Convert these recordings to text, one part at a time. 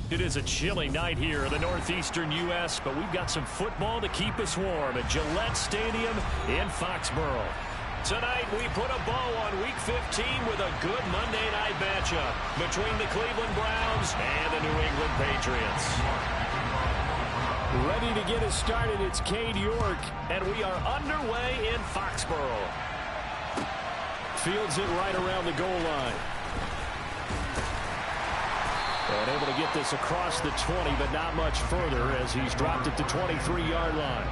It is a chilly night here in the northeastern U.S., but we've got some football to keep us warm at Gillette Stadium in Foxborough. Tonight, we put a bow on Week 15 with a good Monday night matchup between the Cleveland Browns and the New England Patriots. Ready to get us started, it's Cade York, and we are underway in Foxborough. Fields it right around the goal line. And able to get this across the 20, but not much further as he's dropped at the 23-yard line.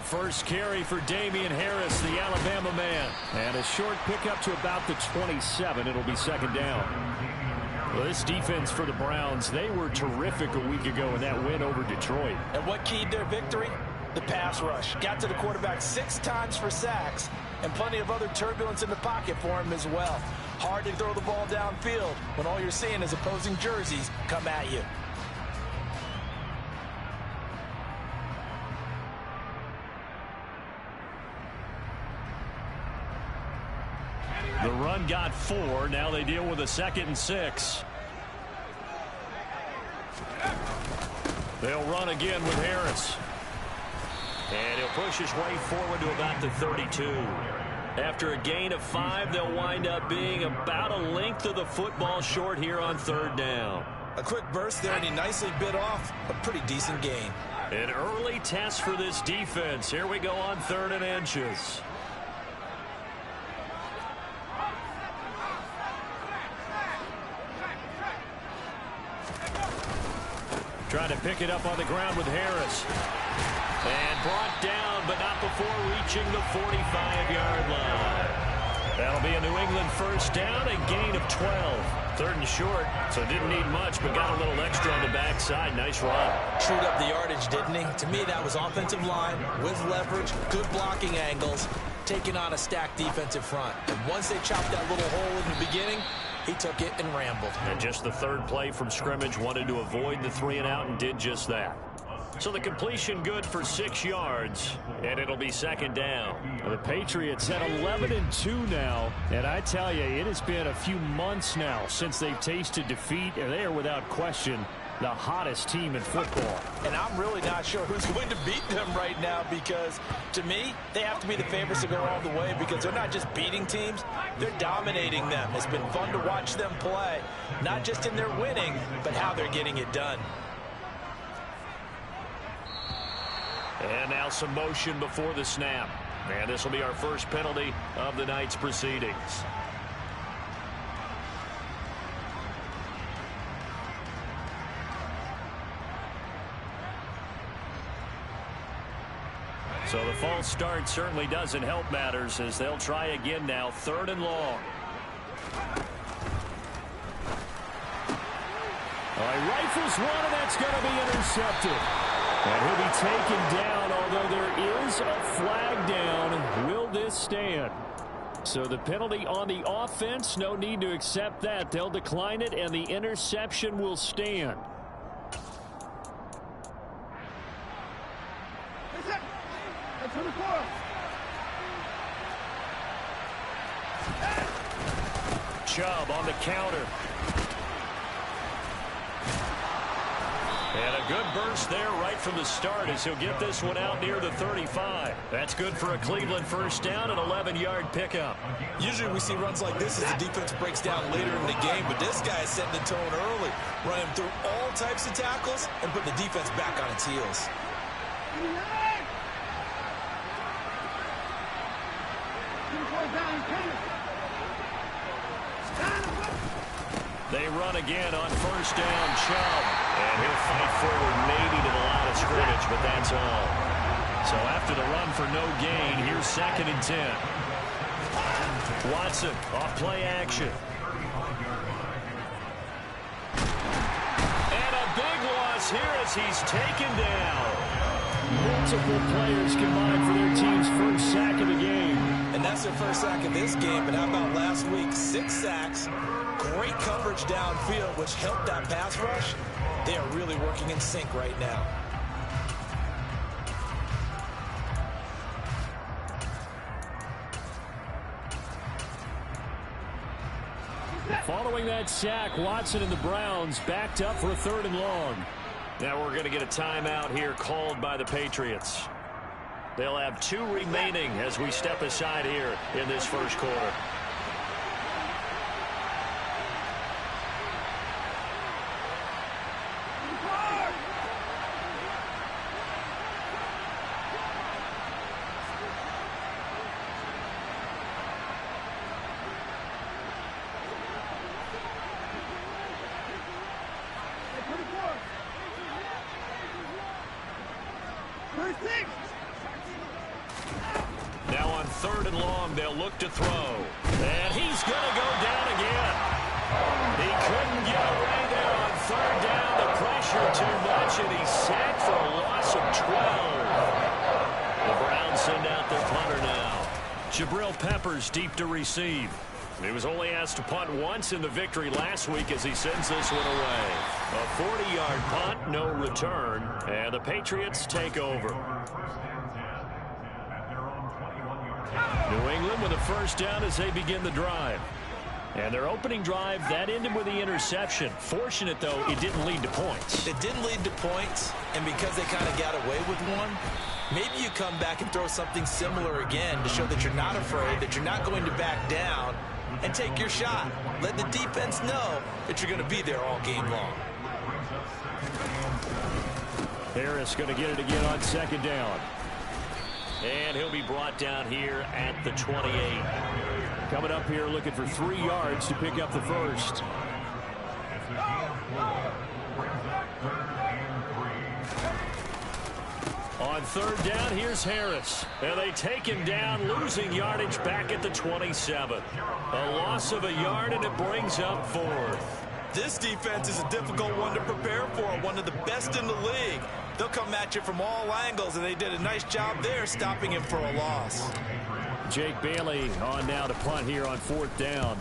First carry for Damian Harris, the Alabama man. And a short pickup to about the 27. It'll be second down. Well, this defense for the Browns, they were terrific a week ago in that win over Detroit. And what keyed their victory? The pass rush. Got to the quarterback 6 times for sacks, and plenty of other turbulence in the pocket for him as well. Hard to throw the ball downfield when all you're seeing is opposing jerseys come at you. The run got 4. Now they deal with a 2nd and 6. They'll run again with Harris. And he'll push his way forward to about the 32. After a gain of 5, they'll wind up being about a length of the football short here on 3rd down. A quick burst there, and he nicely bit off a pretty decent gain. An early test for this defense. Here we go on 3rd and inches. Trying to pick it up on the ground with Harris. And brought down, but not before reaching the 45-yard line. That'll be a New England first down, a gain of 12. 3rd and short, so didn't need much, but got a little extra on the backside. Nice run. Chewed up the yardage, didn't he? To me, that was offensive line with leverage, good blocking angles, taking on a stacked defensive front. And once they chopped that little hole in the beginning, he took it and rambled. And just the 3rd play from scrimmage, wanted to avoid the 3 and out and did just that. So the completion good for 6 yards, and it'll be 2nd down. The Patriots at 11-2 now, and I tell you, it has been a few months now since they've tasted defeat, and they are without question the hottest team in football. And I'm really not sure who's going to beat them right now, because to me, they have to be the favorites to go all the way, because they're not just beating teams, they're dominating them. It's been fun to watch them play, not just in their winning, but how they're getting it done. And now some motion before the snap. And this will be our first penalty of the night's proceedings. So the false start certainly doesn't help matters as they'll try again now, 3rd and long. He rifles one, and that's going to be intercepted. And he'll be taken down, although there is a flag down. Will this stand? So the penalty on the offense, no need to accept that. They'll decline it, and the interception will stand. Chubb on the counter. And a good burst there right from the start as he'll get this one out near the 35. That's good for a Cleveland first down, an 11-yard pickup. Usually we see runs like this as the defense breaks down later in the game, but this guy is setting the tone early, running through all types of tackles and putting the defense back on its heels. They run again on first down, Chubb. And he'll fight forward maybe to the line of scrimmage, but that's all. So after the run for no gain, here's 2nd and 10. Watson off play action. And a big loss here as he's taken down. Multiple players combined for their team's first sack of the game. And that's their first sack of this game. But how about last week? 6 sacks. Great coverage downfield, which helped that pass rush. They are really working in sync right now. Following that sack, Watson and the Browns backed up for a 3rd and long. Now we're going to get a timeout here called by the Patriots. They'll have 2 remaining as we step aside here in this first quarter. Now on 3rd and long, they'll look to throw. And he's going to go down again. He couldn't get away there on 3rd down. The pressure too much, and he's sacked for a loss of 12. The Browns send out their punter now. Jabril Peppers deep to receive. He was only asked to punt once in the victory last week as he sends this one away. A 40-yard punt, no return, and the Patriots take over. New England with a first down as they begin the drive. And their opening drive, that ended with the interception. Fortunate, though, it didn't lead to points. It didn't lead to points, and because they kind of got away with one, maybe you come back and throw something similar again to show that you're not afraid, that you're not going to back down, and take your shot. Let the defense know that you're going to be there all game long. Harris going to get it again on 2nd down. And he'll be brought down here at the 28. Coming up here looking for 3 yards to pick up the first. On 3rd down, here's Harris. And they take him down, losing yardage back at the 27. A loss of a yard, and it brings up 4th. This defense is a difficult one to prepare for, one of the best in the league. They'll come at you from all angles, and they did a nice job there stopping him for a loss. Jake Bailey on now to punt here on 4th down.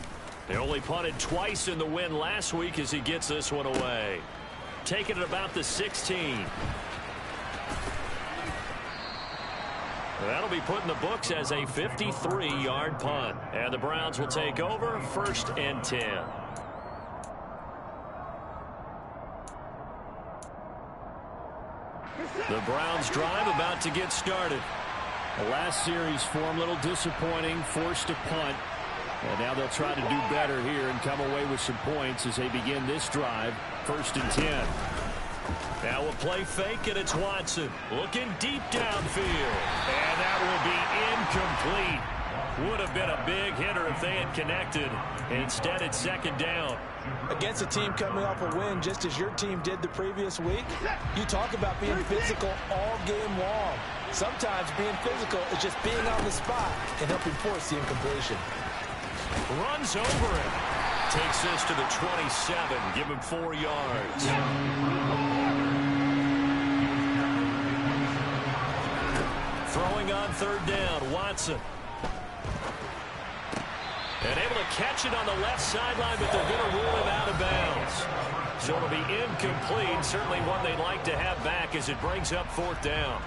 They only punted twice in the win last week as he gets this one away. Taking it about the 16. That'll be put in the books as a 53-yard punt. And the Browns will take over 1st and 10. The Browns drive about to get started. The last series form a little disappointing, forced to punt. And now they'll try to do better here and come away with some points as they begin this drive. 1st and 10. Now a play fake, and it's Watson looking deep downfield. And that will be incomplete. Would have been a big hitter if they had connected. Instead, it's 2nd down. Against a team coming off a win just as your team did the previous week, you talk about being physical all game long. Sometimes being physical is just being on the spot and helping force the incompletion. Runs over it. Takes this to the 27. Give him 4 yards. Throwing on 3rd down, Watson. And able to catch it on the left sideline, but they're going to rule him out of bounds. So it'll be incomplete. Certainly one they'd like to have back as it brings up 4th down.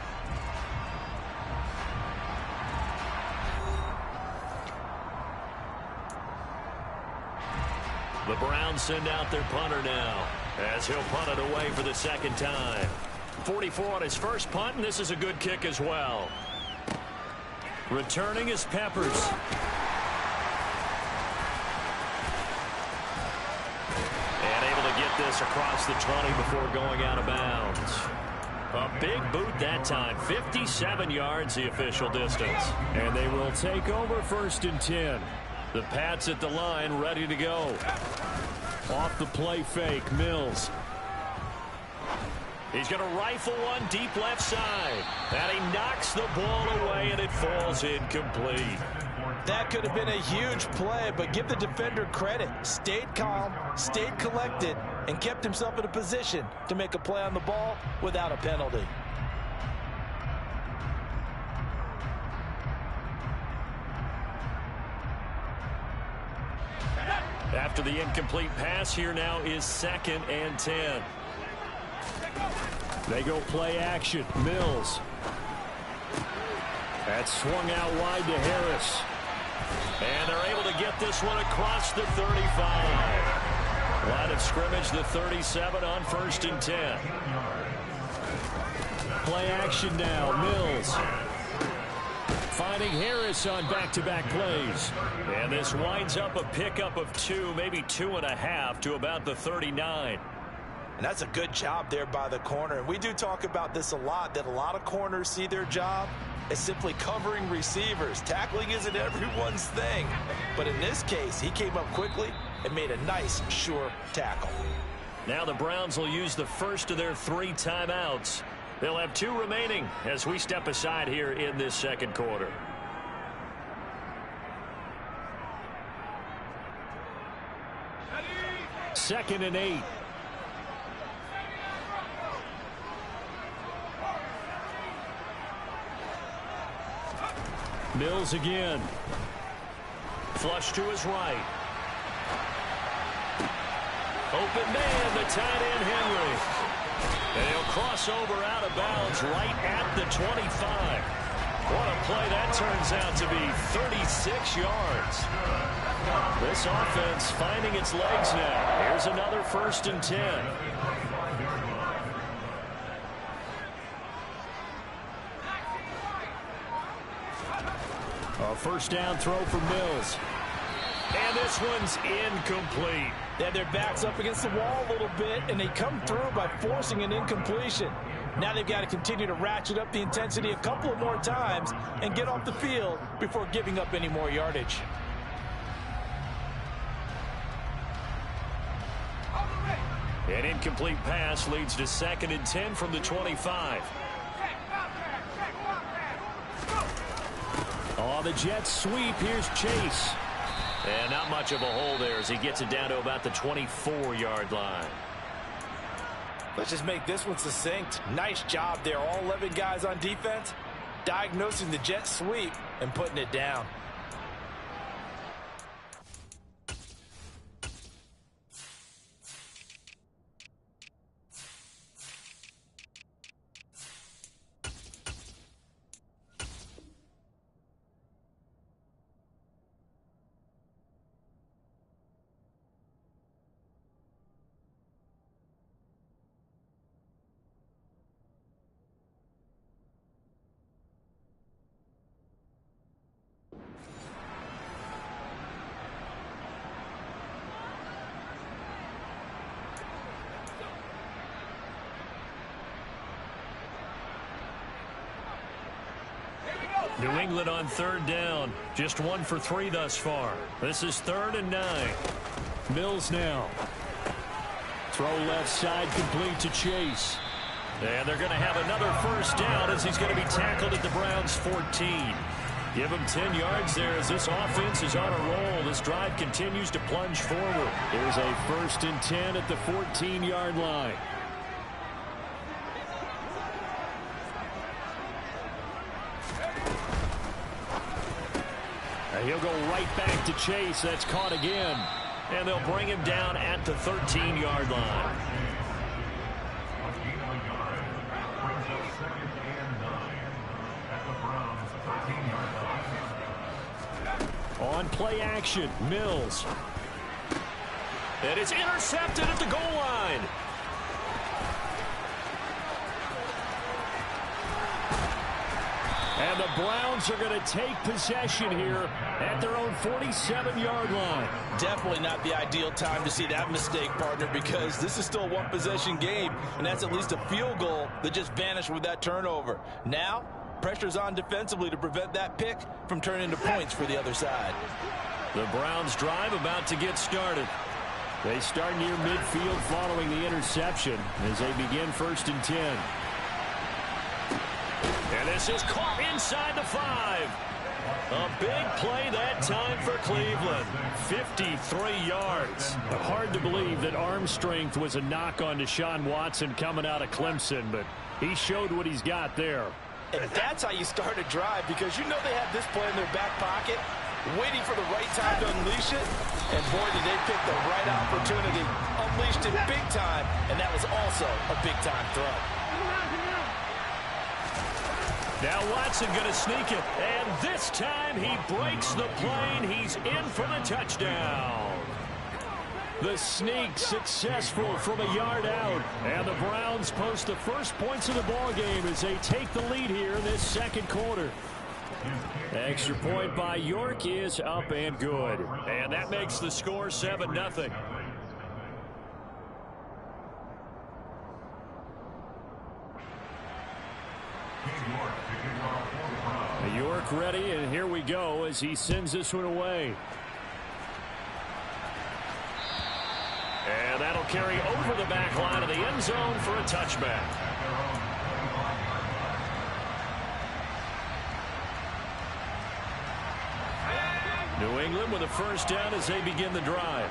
The Browns send out their punter now as he'll punt it away for the 2nd time. 44 on his first punt, and this is a good kick as well. Returning is Peppers. And able to get this across the 20 before going out of bounds. A big boot that time. 57 yards the official distance. And they will take over 1st and 10. The Pats at the line ready to go. Off the play fake, Mills. He's going to rifle one deep left side. And he knocks the ball away, and it falls incomplete. That could have been a huge play, but give the defender credit. Stayed calm, stayed collected, and kept himself in a position to make a play on the ball without a penalty. After the incomplete pass, here now is 2nd and 10. They go play action. Mills. That's swung out wide to Harris. And they're able to get this one across the 35. Line of scrimmage, the 37 on 1st and 10. Play action now. Mills. Finding Harris on back-to-back plays. And this winds up a pickup of 2, maybe 2.5 to about the 39. And that's a good job there by the corner. And we do talk about this a lot, that a lot of corners see their job as simply covering receivers. Tackling isn't everyone's thing. But in this case, he came up quickly and made a nice, sure tackle. Now the Browns will use the first of their 3 timeouts. They'll have 2 remaining as we step aside here in this 2nd quarter. Second and 8. Mills again. Flush to his right. Open man, the tight end Henry. And he'll cross over out of bounds right at the 25. What a play that turns out to be. 36 yards. This offense finding its legs now. Here's another 1st and 10. A first down throw for Mills. And this one's incomplete. They had their backs up against the wall a little bit, and they come through by forcing an incompletion. Now they've got to continue to ratchet up the intensity a couple of more times and get off the field before giving up any more yardage. An incomplete pass leads to 2nd and 10 from the 25. Oh, the Jets sweep. Here's Chase. And not much of a hole there as he gets it down to about the 24-yard line. Let's just make this one succinct. Nice job there. All 11 guys on defense diagnosing the jet sweep and putting it down. New England on 3rd down. Just 1 for 3 thus far. This is 3rd and 9. Mills now. Throw left side complete to Chase. And they're going to have another first down as he's going to be tackled at the Browns' 14. Give him 10 yards there as this offense is on a roll. This drive continues to plunge forward. Here's a 1st and 10 at the 14-yard line. He'll go right back to Chase. That's caught again. And they'll bring him down at the 13-yard line. On play action, Mills. It is intercepted at the goal line. And the Browns are going to take possession here at their own 47-yard line. Definitely not the ideal time to see that mistake, partner, because this is still a one-possession game, and that's at least a field goal that just vanished with that turnover. Now, pressure's on defensively to prevent that pick from turning into points for the other side. The Browns drive about to get started. They start near midfield following the interception as they begin 1st and 10. And this is caught inside the 5. A big play that time for Cleveland. 53 yards. Hard to believe that arm strength was a knock on Deshaun Watson coming out of Clemson, but he showed what he's got there. And that's how you start a drive, because you know they have this play in their back pocket, waiting for the right time to unleash it. And boy, did they pick the right opportunity. Unleashed it big time, and that was also a big-time throw. Now Watson going to sneak it, and this time he breaks the plane. He's in for the touchdown. The sneak successful from a yard out, and the Browns post the first points of the ball game as they take the lead here in this second quarter. Extra point by York is up and good, and that makes the score 7-0. York ready, and here we go as he sends this one away. And that'll carry over the back line of the end zone for a touchback. New England with a first down as they begin the drive.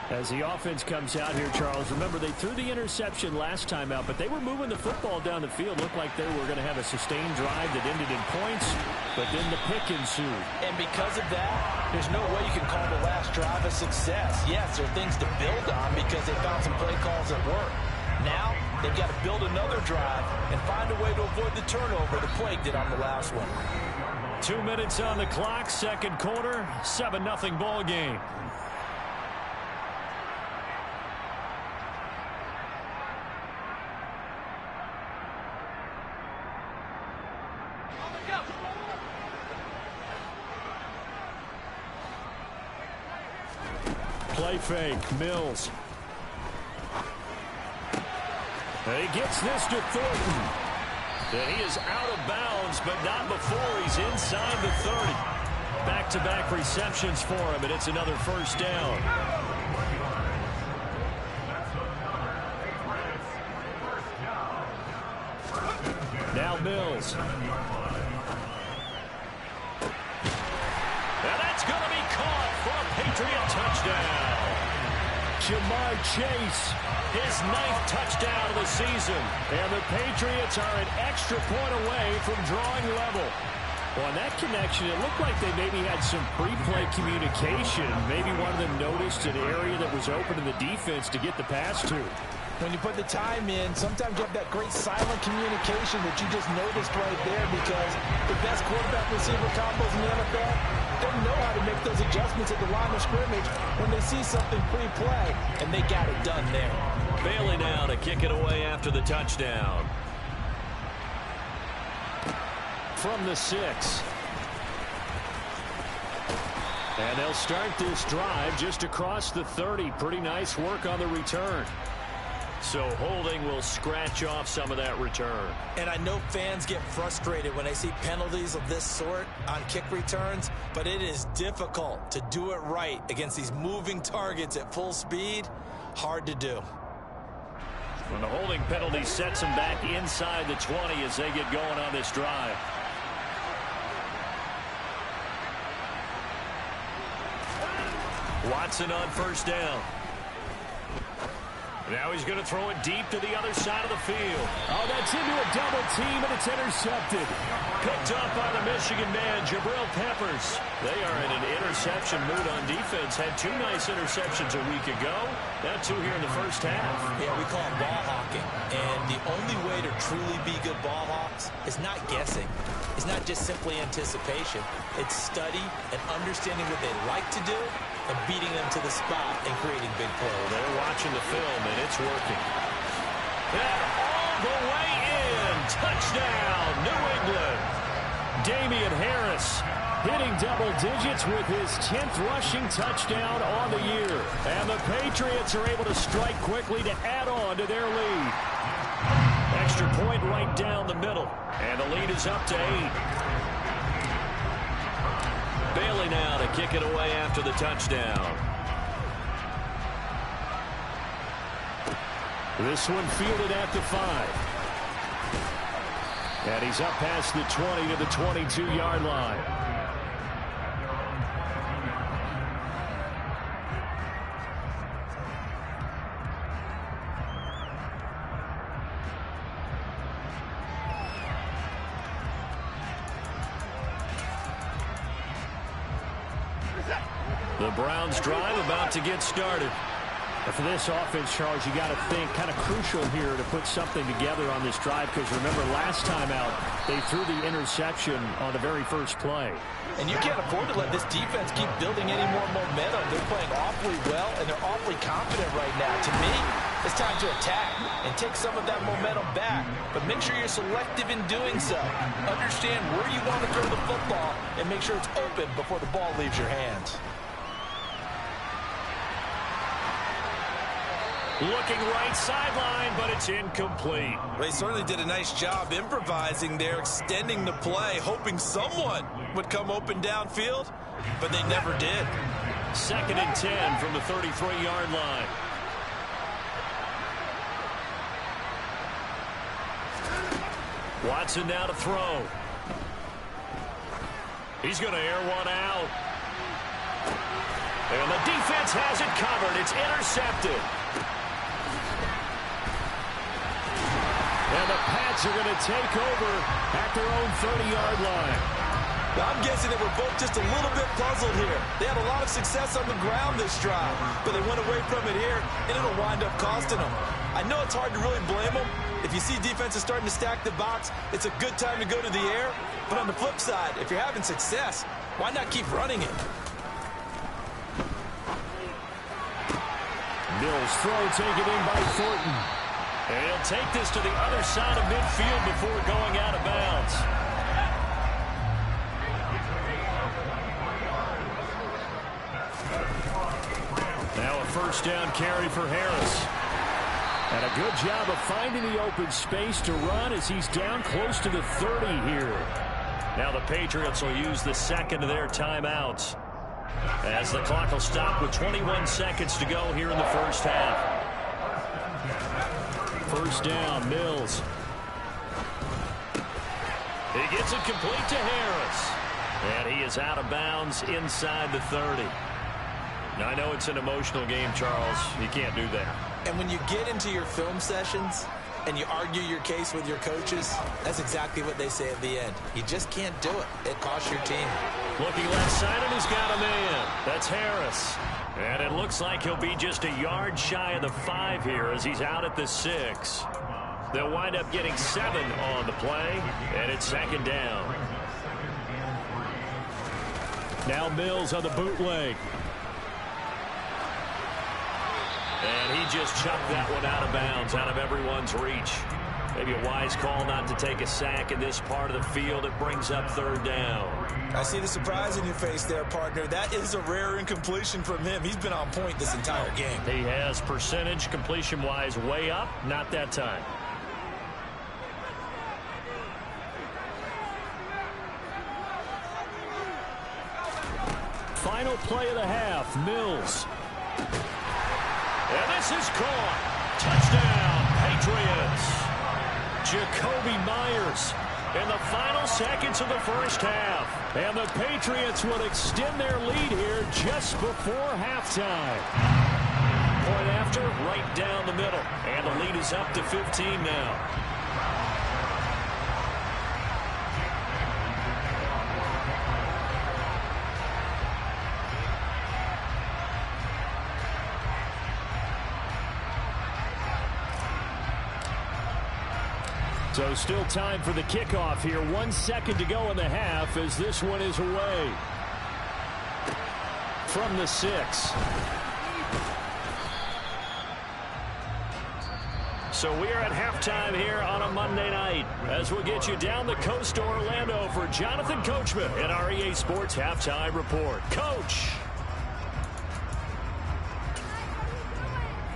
As the offense comes out here, Charles, remember they threw the interception last time out, but they were moving the football down the field. Looked like they were going to have a sustained drive that ended in points, but then the pick ensued. And because of that, there's no way you can call the last drive a success. Yes, there are things to build on because they found some play calls that work. Now, they've got to build another drive and find a way to avoid the turnover the play did on the last one. 2 minutes on the clock, second quarter, 7-0 ball game. Play fake, Mills. And he gets this to Thornton. And he is out of bounds, but not before he's inside the 30. Back-to-back receptions for him, and it's another first down. Now Mills. And that's going to be caught for a Patriot touchdown. Jamar Chase, his 9th touchdown of the season. And the Patriots are an extra point away from drawing level. Well, on that connection, it looked like they maybe had some pre-play communication. Maybe one of them noticed an area that was open in the defense to get the pass to. When you put the time in, sometimes you have that great silent communication that you just noticed right there, because the best quarterback-receiver combos in the NFL, they know how to make those adjustments at the line of scrimmage when they see something pre-play, and they got it done there. Bailey now to kick it away after the touchdown. From the 6. And they'll start this drive just across the 30. Pretty nice work on the return. So holding will scratch off some of that return. And I know fans get frustrated when they see penalties of this sort on kick returns, but it is difficult to do it right against these moving targets at full speed. Hard to do. When the holding penalty sets them back inside the 20 as they get going on this drive. Watson on first down. Now he's going to throw it deep to the other side of the field. Oh, that's into a double team, and it's intercepted. Picked up by the Michigan man, Jabril Peppers. They are in an interception mood on defense. Had 2 nice interceptions a week ago. Now 2 here in the first half. Yeah, we call it ball hawking. And the only way to truly be good ball hawks is not guessing. It's not just simply anticipation. It's study and understanding what they like to do and beating them to the spot and creating big plays. They're watching the film, and it's working. And all the way in. Touchdown, New England. Damian Harris hitting double digits with his 10th rushing touchdown on the year. And the Patriots are able to strike quickly to add on to their lead. Extra point right down the middle. And the lead is up to 8. Bailey now to kick it away after the touchdown. This one fielded at the 5. And he's up past the 20 to the 22-yard line. The Browns drive about to get started. For this offense, Charles, you got to think kind of crucial here to put something together on this drive, because remember last time out they threw the interception on the very first play. And you can't afford to let this defense keep building any more momentum. They're playing awfully well, and they're awfully confident right now. To me, it's time to attack and take some of that momentum back. But make sure you're selective in doing so. Understand where you want to throw the football and make sure it's open before the ball leaves your hands. Looking right sideline, but it's incomplete. They certainly did a nice job improvising there, extending the play, hoping someone would come open downfield, but they never did. 2nd and 10 from the 33-yard line. Watson now to throw. He's going to air one out. And the defense has it covered. It's intercepted. And the Pats are going to take over at their own 30-yard line. Now, I'm guessing they were both just a little bit puzzled here. They had a lot of success on the ground this drive, but they went away from it here, and it'll wind up costing them. I know it's hard to really blame them. If you see defenses starting to stack the box, it's a good time to go to the air. But on the flip side, if you're having success, why not keep running it? Mills throw taken in by Thornton. And he'll take this to the other side of midfield before going out of bounds. Now a first down carry for Harris. And a good job of finding the open space to run as he's down close to the 30 here. Now the Patriots will use the second of their timeouts, as the clock will stop with 21 seconds to go here in the first half. First down, Mills. He gets it complete to Harris. And he is out of bounds inside the 30. Now, I know it's an emotional game, Charles. You can't do that. And when you get into your film sessions and you argue your case with your coaches, that's exactly what they say at the end. You just can't do it. It costs your team. Looking left side, and he's got a man. That's Harris. And it looks like he'll be just a yard shy of the 5 here as he's out at the 6. They'll wind up getting 7 on the play, and it's 2nd down. Now Mills on the bootleg. And he just chucked that one out of bounds, out of everyone's reach. Maybe a wise call not to take a sack in this part of the field. It brings up 3rd down. I see the surprise in your face there, partner. That is a rare incompletion from him. He's been on point this entire game. He has percentage completion-wise way up. Not that time. Final play of the half, Mills. And this is caught. Touchdown, Patriots. Jacoby Myers in the final seconds of the first half. And the Patriots will extend their lead here just before halftime. Point after, right down the middle. And the lead is up to 15 now. So still time for the kickoff here. 1 second to go in the half as this one is away. From the 6. So we are at halftime here on a Monday night as we'll get you down the coast to Orlando for Jonathan Coachman at our EA Sports Halftime Report. Coach.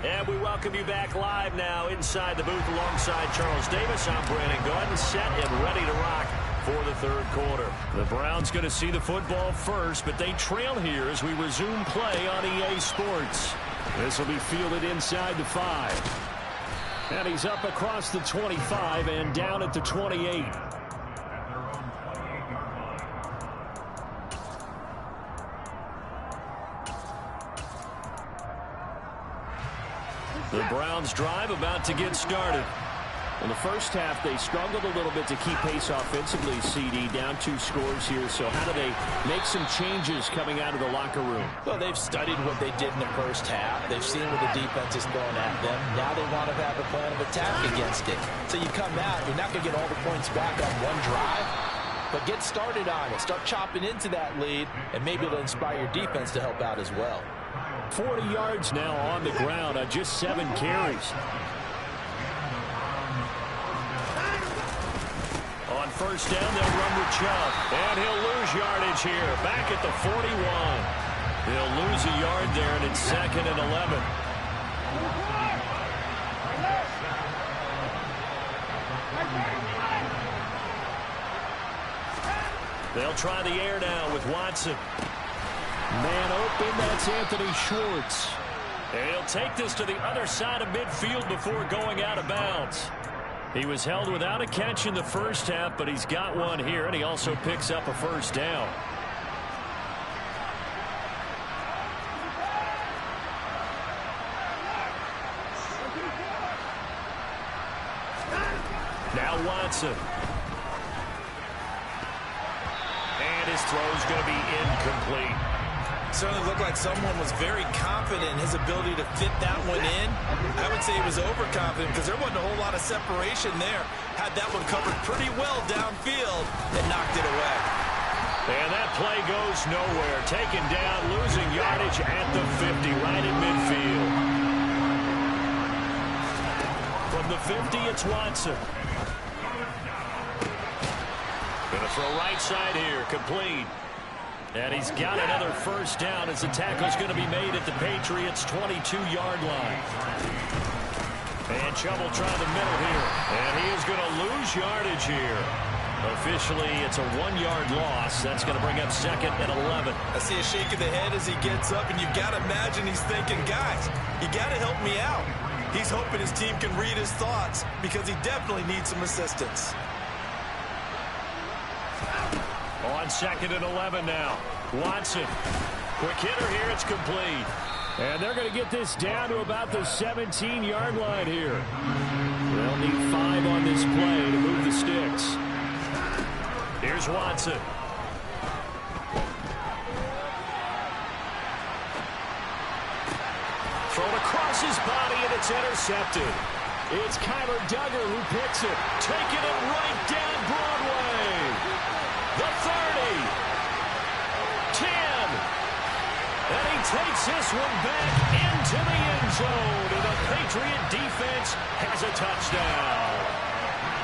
And we welcome you back live now inside the booth alongside Charles Davis. I'm Brandon Gordon, set and ready to rock for the third quarter. The Browns going to see the football first, but they trail here as we resume play on EA Sports. This will be fielded inside the 5. And he's up across the 25 and down at the 28. The Browns drive about to get started. In the first half, they struggled a little bit to keep pace offensively, CD, down 2 scores here. So how do they make some changes coming out of the locker room? Well, they've studied what they did in the first half. They've seen what the defense is throwing at them. Now they want to have a plan of attack against it. So you come out, you're not going to get all the points back on one drive, but get started on it. Start chopping into that lead, and maybe it'll inspire your defense to help out as well. 40 yards now on the ground on just 7 carries. On first down, they'll run with Chubb. And he'll lose yardage here. Back at the 41. He'll lose a yard there, and it's 2nd and 11. They'll try the air now with Watson. Man open, that's Anthony Schwartz. And he'll take this to the other side of midfield before going out of bounds. He was held without a catch in the first half, but he's got one here, and he also picks up a first down. Now Watson. And his throw's going to be incomplete. Certainly looked like someone was very confident in his ability to fit that one in. I would say he was overconfident because there wasn't a whole lot of separation there. Had that one covered pretty well downfield and knocked it away. And that play goes nowhere. Taken down, losing yardage at the 50, right in midfield. From the 50, it's Watson. Going to throw right side here, complete. And he's got another first down as the tackle's going to be made at the Patriots' 22-yard line. And Chubb will try the middle here. And he is going to lose yardage here. Officially, it's a 1-yard loss. That's going to bring up 2nd and 11. I see a shake of the head as he gets up, and you've got to imagine he's thinking, guys, you got to help me out. He's hoping his team can read his thoughts because he definitely needs some assistance. On 2nd and 11 now. Watson. Quick hitter here. It's complete. And they're going to get this down to about the 17-yard line here. They'll need 5 on this play to move the sticks. Here's Watson. Thrown across his body, and it's intercepted. It's Kyler Duggar who picks it. Taking it right down Broadway. The 30, 10, and he takes this one back into the end zone, and the Patriot defense has a touchdown.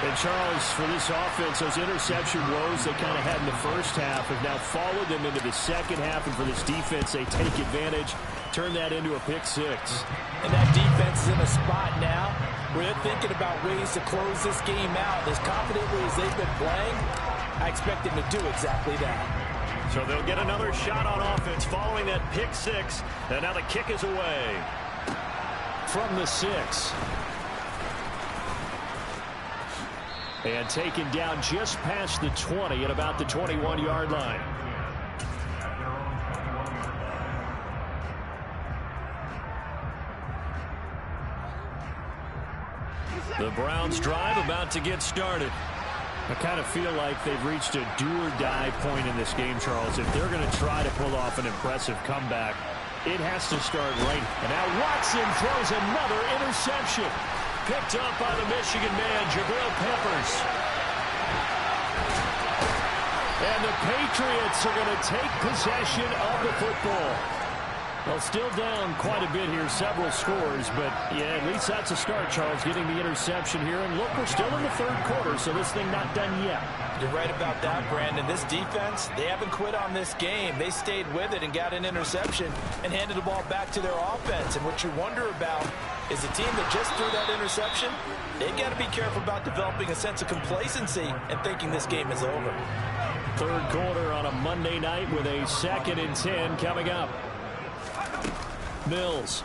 And Charles, for this offense, those interception woes they kind of had in the first half have now followed them into the second half, and for this defense, they take advantage, turn that into a pick 6. And that defense is in a spot now where they're thinking about ways to close this game out. As confidently as they've been playing, I expect them to do exactly that. So they'll get another shot on offense following that pick 6. And now the kick is away. From the 6. And taken down just past the 20 at about the 21-yard line. The Browns drive about to get started. I kind of feel like they've reached a do-or-die point in this game, Charles. If they're going to try to pull off an impressive comeback, it has to start right. And now Watson throws another interception. Picked up by the Michigan man, Jabril Peppers. And the Patriots are going to take possession of the football. Well, still down quite a bit here, several scores, but yeah, at least that's a start, Charles, getting the interception here. And look, we're still in the third quarter, so this thing not done yet. You're right about that, Brandon. This defense, they haven't quit on this game. They stayed with it and got an interception and handed the ball back to their offense. And what you wonder about is a team that just threw that interception, they've got to be careful about developing a sense of complacency and thinking this game is over. Third quarter on a Monday night with a 2nd and 10 coming up. Mills.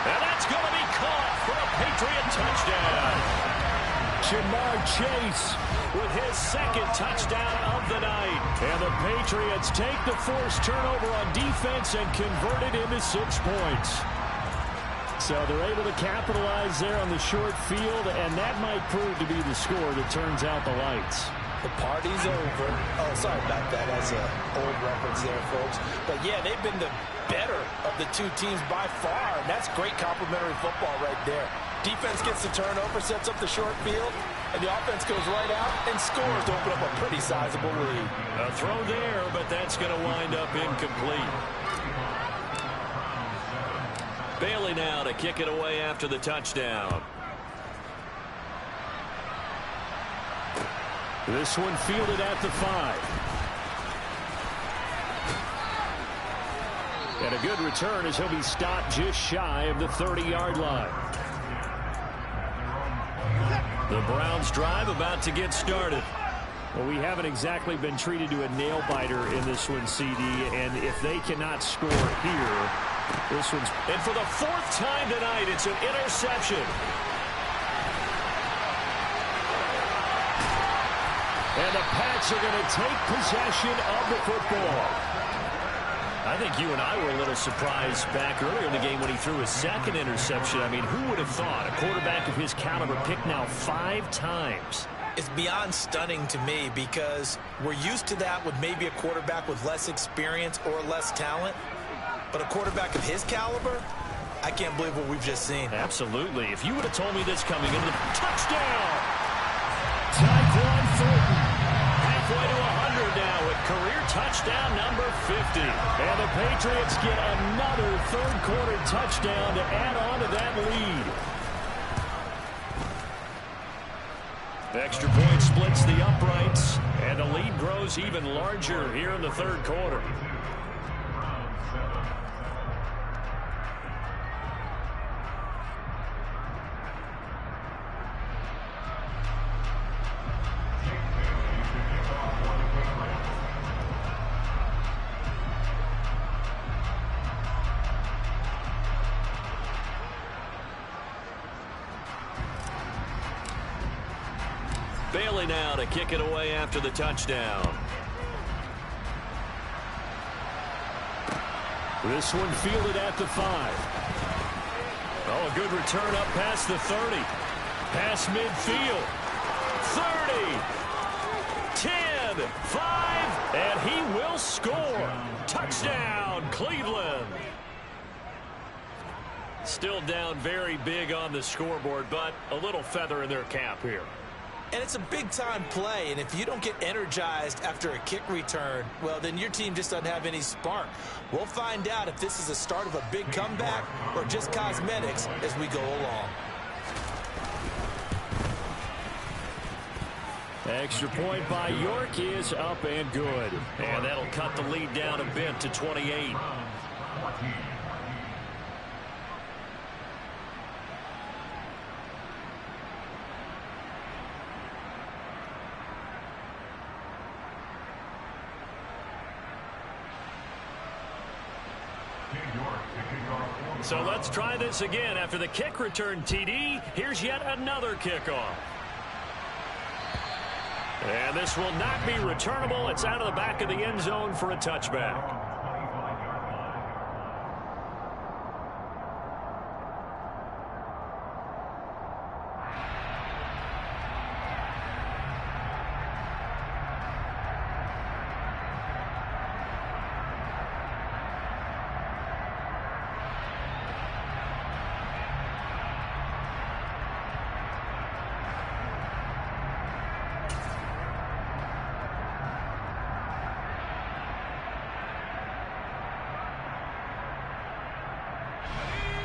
And that's going to be caught for a Patriot touchdown. Jamar Chase with his 2nd touchdown of the night. And the Patriots take the forced turnover on defense and convert it into 6 points. So they're able to capitalize there on the short field, and that might prove to be the score that turns out the lights. The party's over. Oh, sorry about that. That's an old reference there, folks. But, yeah, they've been the better of the two teams by far, and that's great complimentary football right there. Defense gets the turnover, sets up the short field, and the offense goes right out and scores to open up a pretty sizable lead. A throw there, but that's going to wind up incomplete. Bailey now to kick it away after the touchdown. This one fielded at the 5. And a good return as he'll be stopped just shy of the 30-yard line. The Browns drive about to get started. Well, we haven't exactly been treated to a nail-biter in this one, CD, and if they cannot score here, this one's... And for the 4th time tonight, it's an interception. And the Pats are going to take possession of the football. I think you and I were a little surprised back earlier in the game when he threw his 2nd interception. I mean, who would have thought a quarterback of his caliber picked now 5 times? It's beyond stunning to me because we're used to that with maybe a quarterback with less experience or less talent. But a quarterback of his caliber, I can't believe what we've just seen. Absolutely. If you would have told me this coming into the touchdown. Tyquan Thornton. Halfway to 100 now with career touchdown number 50. And the Patriots get another third quarter touchdown to add on to that lead. Extra point splits the uprights, and the lead grows even larger here in the third quarter. Bailey now to kick it away after the touchdown. This one fielded at the 5. Oh, a good return up past the 30. Past midfield. 30. 10. 5. And he will score. Touchdown, Cleveland. Still down very big on the scoreboard, but a little feather in their cap here. And it's a big-time play, and if you don't get energized after a kick return, well, then your team just doesn't have any spark. We'll find out if this is the start of a big comeback or just cosmetics as we go along. Extra point by York is up and good. And that'll cut the lead down a bit to 28. So let's try this again. After the kick return TD, here's yet another kickoff. And this will not be returnable. It's out of the back of the end zone for a touchback.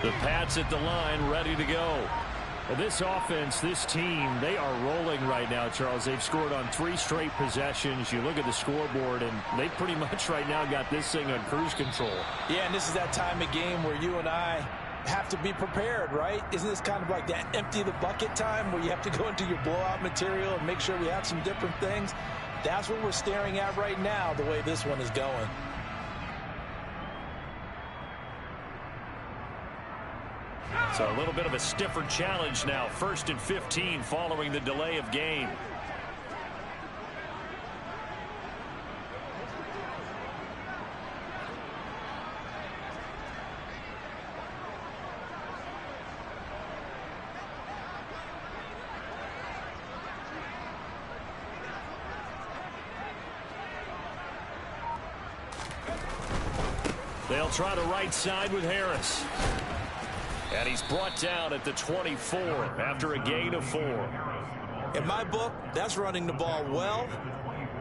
The Pats at the line, ready to go. This offense, this team, they are rolling right now, Charles. They've scored on 3 straight possessions. You look at the scoreboard, and they pretty much right now got this thing on cruise control. Yeah, and this is that time of game where you and I have to be prepared, right? Isn't this kind of like that empty the bucket time where you have to go into your blowout material and make sure we have some different things? That's what we're staring at right now, the way this one is going. So a little bit of a stiffer challenge now. 1st and 15 following the delay of game. They'll try the right side with Harris. And he's brought down at the 24 after a gain of 4. In my book, that's running the ball well,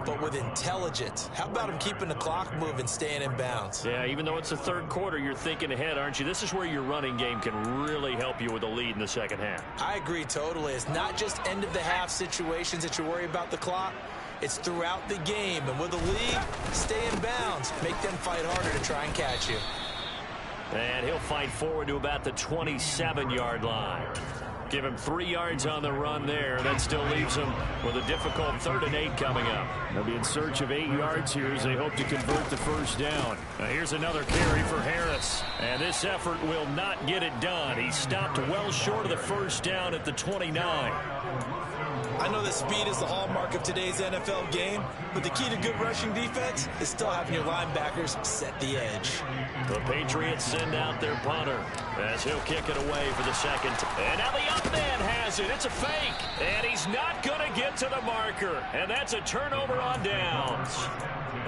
but with intelligence. How about him keeping the clock moving, staying in bounds? Yeah, even though it's the 3rd quarter, you're thinking ahead, aren't you? This is where your running game can really help you with a lead in the second half. I agree totally. It's not just end-of-the-half situations that you worry about the clock. It's throughout the game. And with a lead, stay in bounds. Make them fight harder to try and catch you. And he'll fight forward to about the 27-yard line. Give him 3 yards on the run there. That still leaves him with a difficult 3rd and 8 coming up. They'll be in search of 8 yards here as they hope to convert the first down. Now here's another carry for Harris. And this effort will not get it done. He stopped well short of the first down at the 29. I know that speed is the hallmark of today's NFL game, but the key to good rushing defense is still having your linebackers set the edge. The Patriots send out their punter as he'll kick it away for the 2nd. And now the up man has it. It's a fake. And he's not going to get to the marker. And that's a turnover on downs.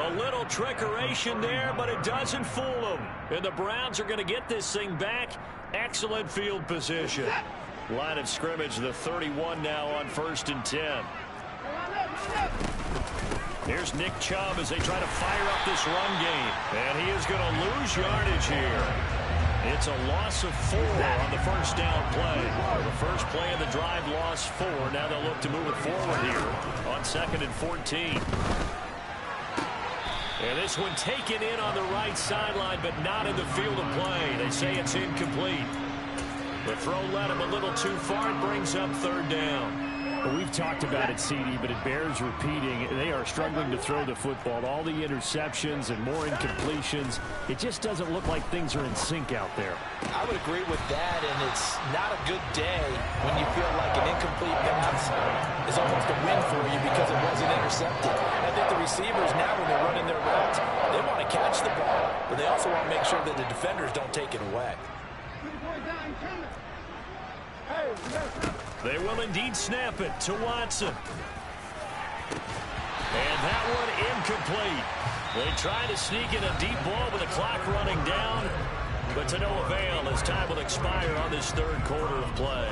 A little trickeration there, but it doesn't fool them. And the Browns are going to get this thing back. Excellent field position. Line of scrimmage, the 31 now on 1st and 10. Here's Nick Chubb as they try to fire up this run game. And he is going to lose yardage here. It's a loss of 4 on the first down play. The first play of the drive lost 4. Now they'll look to move it forward here on 2nd and 14. And this one taken in on the right sideline, but not in the field of play. They say it's incomplete. The throw led him a little too far. It brings up 3rd down. Well, we've talked about it, CD, but it bears repeating. They are struggling to throw the football. All the interceptions and more incompletions. It just doesn't look like things are in sync out there. I would agree with that, and it's not a good day when you feel like an incomplete pass is almost a win for you because it wasn't intercepted. I think the receivers now, when they're running their routes, they want to catch the ball, but they also want to make sure that the defenders don't take it away. They will indeed snap it to Watson. And that one incomplete. They try to sneak in a deep ball with the clock running down, but to no avail as time will expire on this 3rd quarter of play.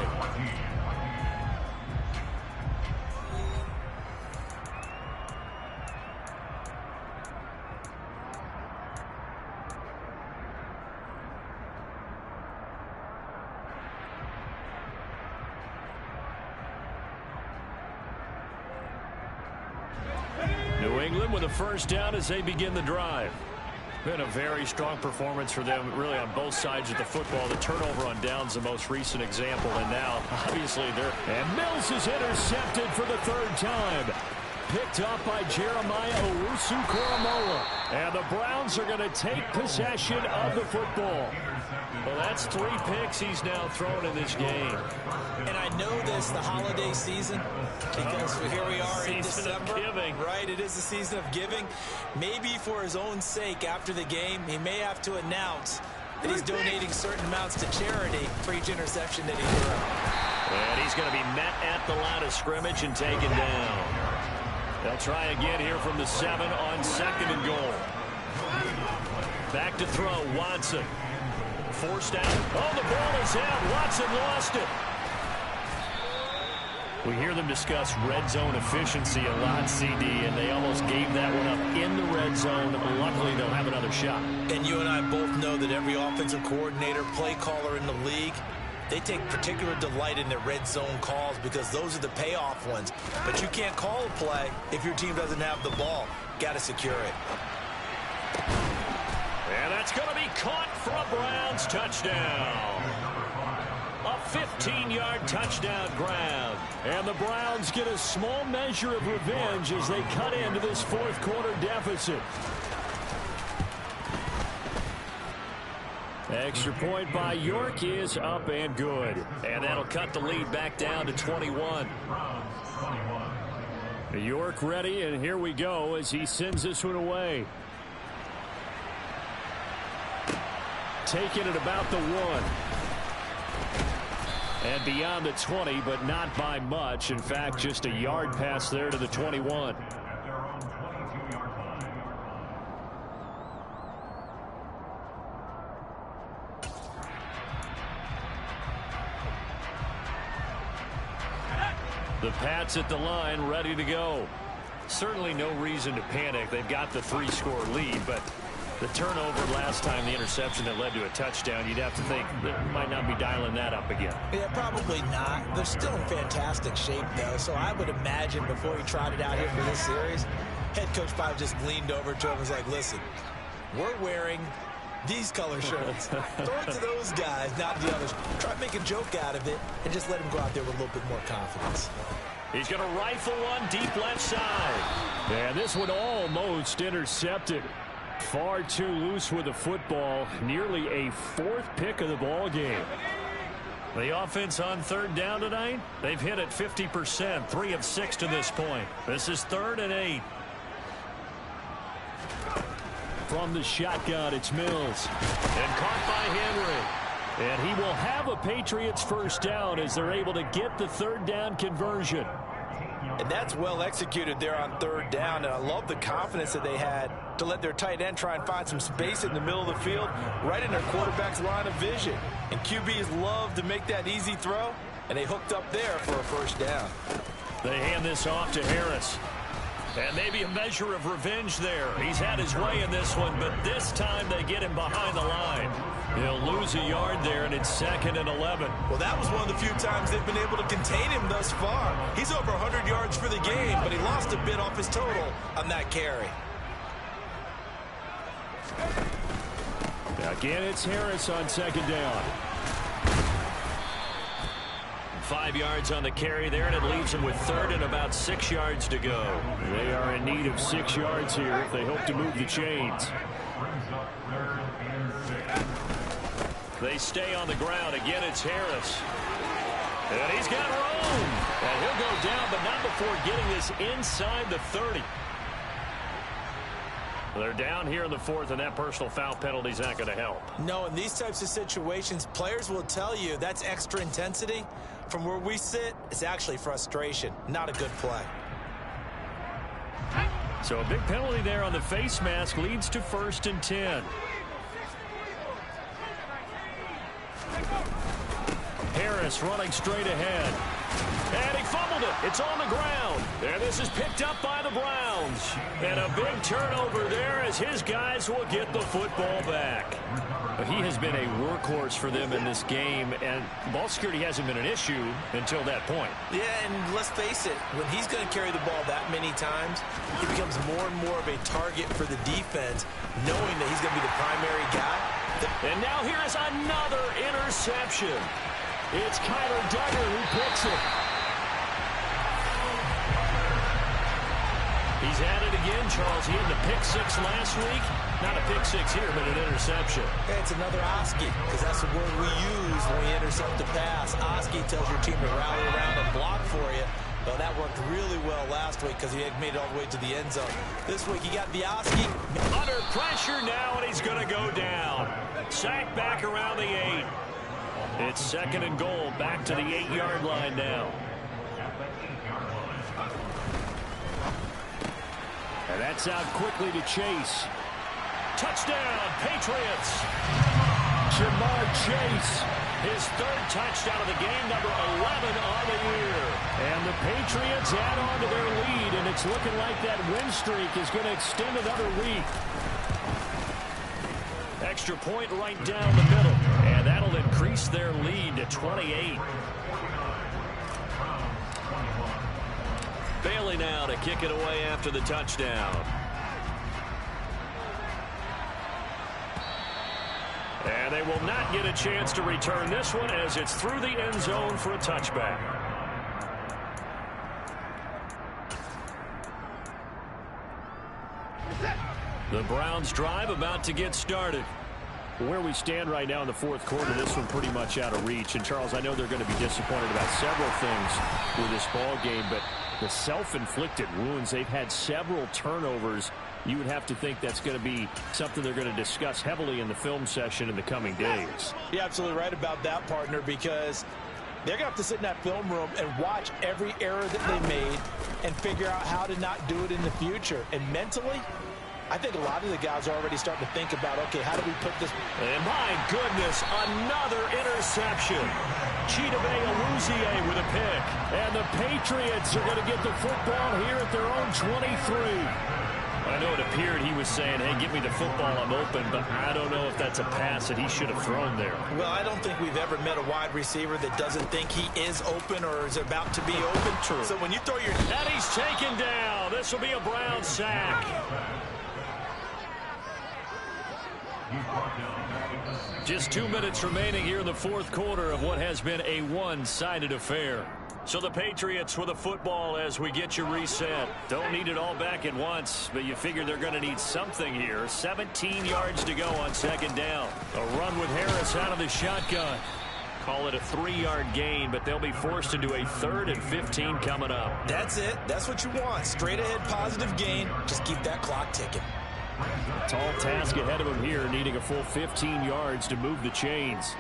New England with a first down as they begin the drive. Been a very strong performance for them, really, on both sides of the football. The turnover on downs, the most recent example, and now, obviously, they're... And Mills is intercepted for the 3rd time. Picked up by Jeremiah Owusu-Koramoah. And the Browns are going to take possession of the football. Well, that's 3 picks he's now thrown in this game. And I know this, the holiday season, because here we are in December. Right, it is the season of giving. Maybe for his own sake, after the game, he may have to announce that he's donating certain amounts to charity for each interception that he threw. And he's going to be met at the line of scrimmage and taken down. They'll try again here from the 7 on 2nd and goal. Back to throw, Watson. Forced out. Oh, the ball is out. Watson lost it. We hear them discuss red zone efficiency a lot, CD, and they almost gave that one up in the red zone. Luckily, they'll have another shot. And you and I both know that every offensive coordinator, play caller in the league, they take particular delight in their red zone calls because those are the payoff ones. But you can't call a play if your team doesn't have the ball. Got to secure it. And that's going to be caught for a Browns touchdown. A 15-yard touchdown grab. And the Browns get a small measure of revenge as they cut into this fourth quarter deficit. Extra point by York is up and good. And that'll cut the lead back down to 21. York ready, and here we go as he sends this one away. Taking it about the 1. And beyond the 20, but not by much. In fact, just a yard pass there to the 21. The Pats at the line, ready to go. Certainly no reason to panic. They've got the 3-score lead, but the turnover last time, the interception that led to a touchdown, you'd have to think they might not be dialing that up again. Yeah, probably not. They're still in fantastic shape, though, so I would imagine before he trotted out here for this series, head coach probably just leaned over to him and was like, listen, we're wearing these color shirts. Throw it to those guys, not the others. Try to make a joke out of it and just let him go out there with a little bit more confidence. He's going to rifle one deep left side. And this one almost intercepted. Far too loose with the football. Nearly a 4th pick of the ball game. The offense on 3rd down tonight, they've hit it 50%, 3 of 6 to this point. This is 3rd and 8. From the shotgun, it's Mills. And caught by Henry. And he will have a Patriots first down as they're able to get the 3rd down conversion. And that's well executed there on 3rd down. And I love the confidence that they had to let their tight end try and find some space in the middle of the field, right in their quarterback's line of vision. And QBs love to make that easy throw, and they hooked up there for a first down. They hand this off to Harris. And maybe a measure of revenge there. He's had his way in this one, but this time they get him behind the line. He'll lose a yard there, and it's 2nd and 11. Well, that was one of the few times they've been able to contain him thus far. He's over 100 yards for the game, but he lost a bit off his total on that carry. Again, it's Harris on 2nd down. 5 yards on the carry there, and it leaves them with 3rd and about 6 yards to go. They are in need of 6 yards here if they hope to move the chains. They stay on the ground. Again, it's Harris. And he's got room. And he'll go down, but not before getting this inside the 30. They're down here in the 4th, and that personal foul penalty is not going to help. No, in these types of situations, players will tell you that's extra intensity. From where we sit, it's actually frustration, not a good play. So a big penalty there on the face mask leads to 1st and 10. Harris running straight ahead. And he fumbled it. It's on the ground. And this is picked up by the Browns. And a big turnover there as his guys will get the football back. He has been a workhorse for them in this game, and ball security hasn't been an issue until that point. Yeah, and let's face it, when he's going to carry the ball that many times, he becomes more and more of a target for the defense, knowing that he's going to be the primary guy. And now here is another interception. It's Kyler Duggar who picks it. He's at it again, Charles. He had the pick 6 last week. Not a pick 6 here, but an interception. Hey, it's another Oski, because that's the word we use when we intercept the pass. Oski tells your team to rally around and block for you. Well, that worked really well last week because he had made it all the way to the end zone. This week, he got the Oski. Under pressure now, and he's going to go down. Sacked back around the 8. It's 2nd and goal, back to the 8-yard line now. And that's out quickly to Chase. Touchdown, Patriots. Jamar Chase. His third touchdown of the game, number 11 on the year. And the Patriots add on to their lead, and it's looking like that win streak is going to extend another week. Extra point right down the middle, and that'll increase their lead to 28. Bailey now to kick it away after the touchdown. And they will not get a chance to return this one as it's through the end zone for a touchback. The Browns drive about to get started. Where we stand right now in the fourth quarter, this one pretty much out of reach. And, Charles, I know they're going to be disappointed about several things with this ball game, but the self-inflicted wounds, they've had several turnovers. You would have to think that's going to be something they're going to discuss heavily in the film session in the coming days. You're absolutely right about that, partner, because they're going to have to sit in that film room and watch every error that they made and figure out how to not do it in the future. And mentally, I think a lot of the guys are already starting to think about, okay, how do we put this? And my goodness, another interception. Chidobe Awuzie with a pick. And the Patriots are going to get the football here at their own 23. I know it appeared he was saying, hey, give me the football, I'm open, but I don't know if that's a pass that he should have thrown there. Well, I don't think we've ever met a wide receiver that doesn't think he is open or is about to be open. True. So when you throw your... And he's taken down. This will be a Brown sack. Just 2 minutes remaining here in the fourth quarter of what has been a one-sided affair. So the Patriots with a football as we get you reset. Don't need it all back at once, but you figure they're going to need something here. 17 yards to go on second down. A run with Harris out of the shotgun. Call it a 3-yard gain, but they'll be forced into a 3rd and 15 coming up. That's it. That's what you want. Straight ahead positive gain. Just keep that clock ticking. Tall task ahead of him here, needing a full 15 yards to move the chains.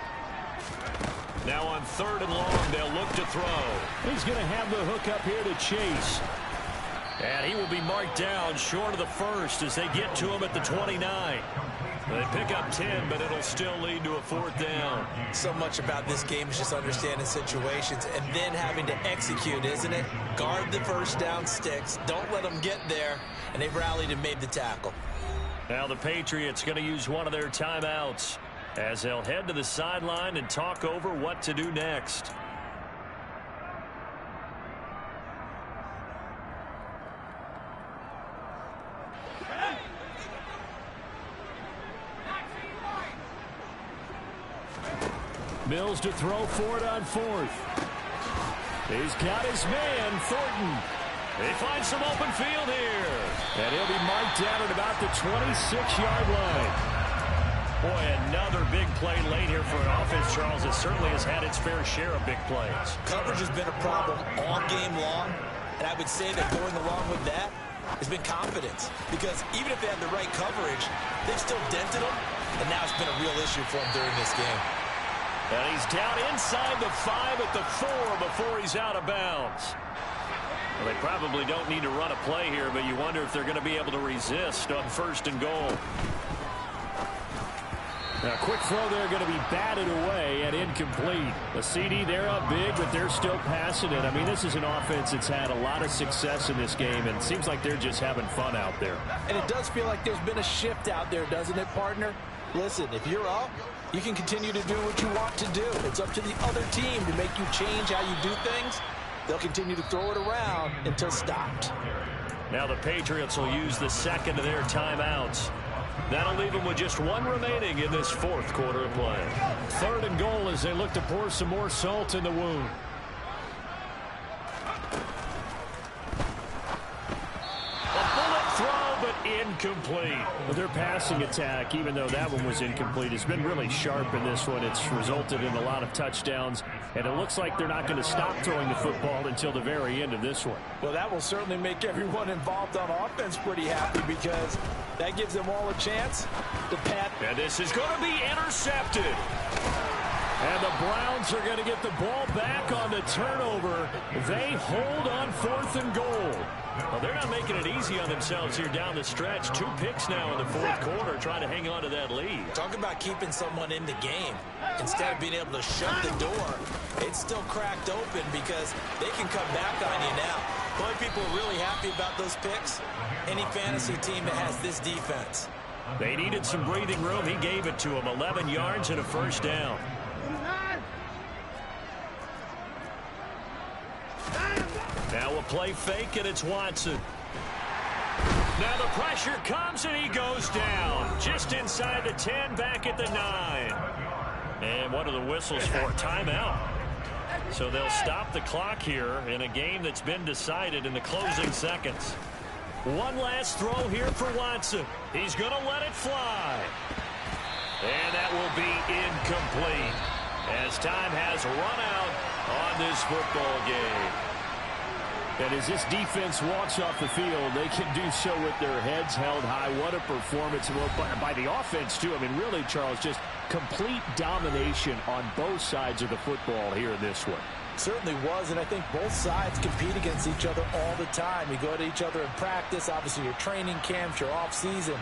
Now on 3rd and long, they'll look to throw. He's going to have the hook up here to Chase. And he will be marked down short of the first as they get to him at the 29. They pick up 10, but it'll still lead to a 4th down. So much about this game is just understanding situations and then having to execute, isn't it? Guard the first down sticks. Don't let them get there. And they've rallied and made the tackle. Now the Patriots going to use one of their timeouts as they'll head to the sideline and talk over what to do next. Mills to throw for it on 4th. He's got his man, Thornton. They find some open field here. And he'll be marked down at about the 26-yard line. Boy, another big play late here for an offense, Charles, that certainly has had its fair share of big plays. Coverage has been a problem all game long, and I would say that going along with that has been confidence. Because even if they had the right coverage, they've still dented them, and now it's been a real issue for them during this game. And he's down inside the 5 at the 4 before he's out of bounds. Well, they probably don't need to run a play here, but you wonder if they're going to be able to resist on 1st and goal. Now, a quick throw there going to be batted away and incomplete. The CD, they're up big, but they're still passing it. I mean, this is an offense that's had a lot of success in this game, and it seems like they're just having fun out there. And it does feel like there's been a shift out there, doesn't it, partner? Listen, if you're up, you can continue to do what you want to do. It's up to the other team to make you change how you do things. They'll continue to throw it around until stopped. Now the Patriots will use the second of their timeouts. That'll leave them with just one remaining in this 4th quarter of play. 3rd and goal as they look to pour some more salt in the wound. A bullet throw, but incomplete. Well, their passing attack, even though that one was incomplete, has been really sharp in this one. It's resulted in a lot of touchdowns, and it looks like they're not going to stop throwing the football until the very end of this one. Well, that will certainly make everyone involved on offense pretty happy because that gives them all a chance to pat. And this is going to be intercepted. And the Browns are going to get the ball back on the turnover. They hold on 4th and goal. Well, they're not making it easy on themselves here down the stretch. 2 picks now in the 4th quarter, trying to hang on to that lead. Talk about keeping someone in the game. Instead of being able to shut the door, it's still cracked open because they can come back on you now. The only people are really happy about those picks, any fantasy team that has this defense. They needed some breathing room. He gave it to them. 11 yards and a first down. Now a play fake, and it's Watson. Now the pressure comes, and he goes down. Just inside the 10, back at the 9. And what are the whistles for? Timeout. So they'll stop the clock here in a game that's been decided in the closing seconds. One last throw here for Watson. He's going to let it fly. And that will be incomplete as time has run out on this football game. And as this defense walks off the field, they can do so with their heads held high. What a performance by the offense, too. I mean, really, Charles, just complete domination on both sides of the football here in this one. Certainly was, and I think both sides compete against each other all the time. You go to each other in practice, obviously your training camps, your off-season.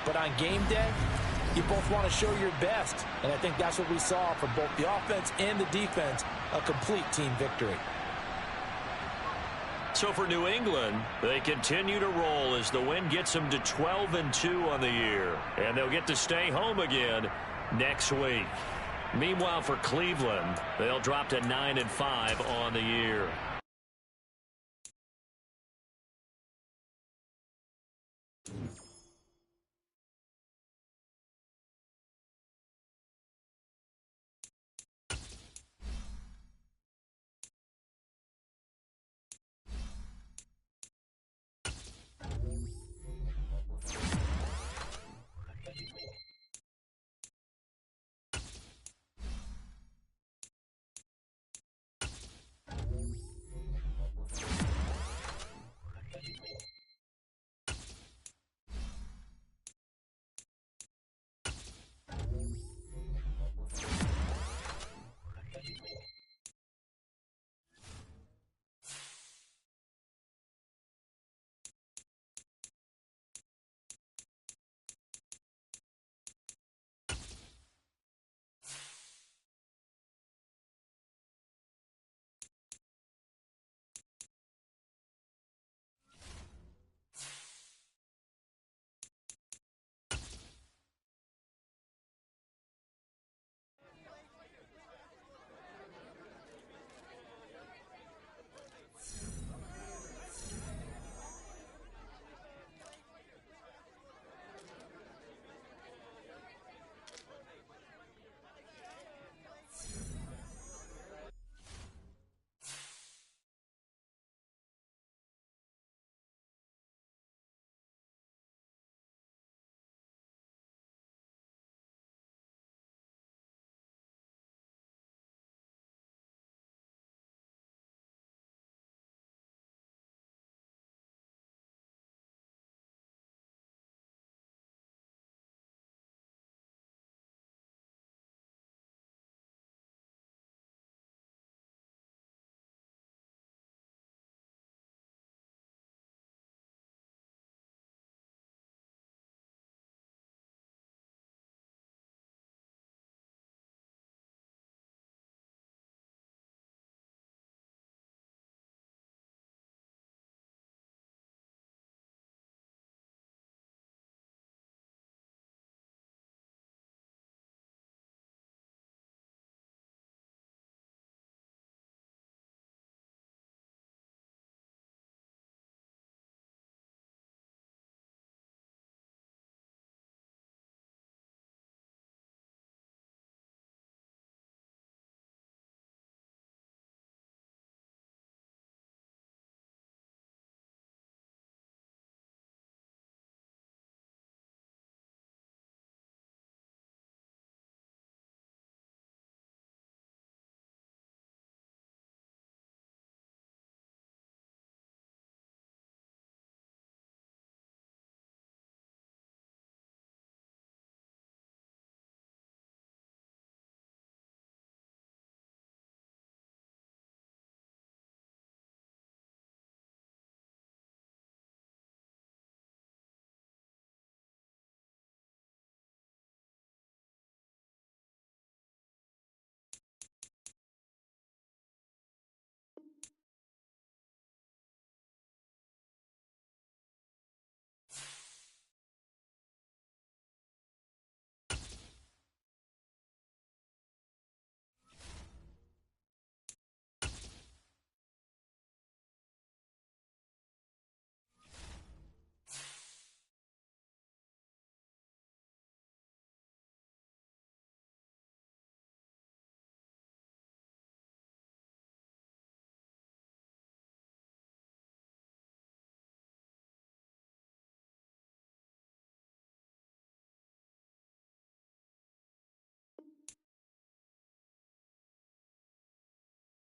But on game day, you both want to show your best. And I think that's what we saw from both the offense and the defense, a complete team victory. So for New England, they continue to roll as the win gets them to 12-2 on the year. And they'll get to stay home again next week. Meanwhile, for Cleveland, they'll drop to 9-5 on the year.